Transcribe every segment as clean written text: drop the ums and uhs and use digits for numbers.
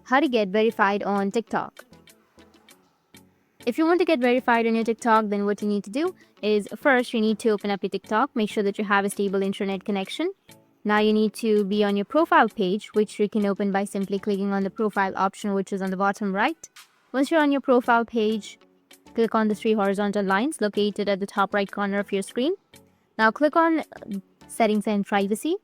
how to get verified on TikTok. If you want to get verified on your TikTok, then what you need to do is first you need to open up your TikTok, make sure that you have a stable internet connection. Now you need to be on your profile page, which you can open by simply clicking on the profile option, which is on the bottom right. Once you're on your profile page, click on the three horizontal lines located at the top right corner of your screen. Now click on settings and privacy.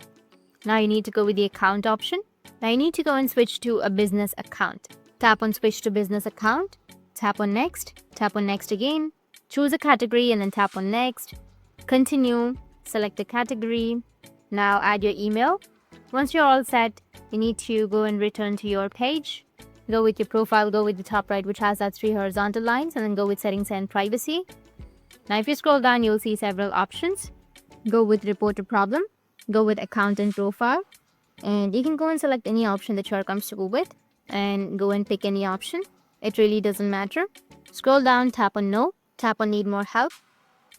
Now you need to go with the account option. Now you need to go and switch to a business account. Tap on switch to business account. Tap on next again. Choose a category and then tap on next. Continue, select the category. Now add your email. Once you're all set, you need to go and return to your page. Go with your profile, go with the top right, which has that three horizontal lines, and then go with settings and privacy. Now if you scroll down, you'll see several options. Go with report a problem. Go with account and profile, and you can go and select any option that you're comfortable with and go and pick any option. It really doesn't matter. Scroll down, tap on no, tap on need more help.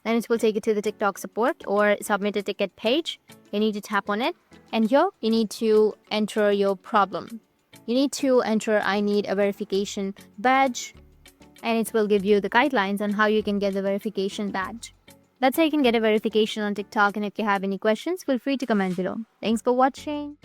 Then it will take you to the TikTok support or submit a ticket page. You need to tap on it, and here you need to enter your problem. You need to enter I need a verification badge, and it will give you the guidelines on how you can get the verification badge. That's how you can get a verification on TikTok, and if you have any questions, feel free to comment below. Thanks for watching.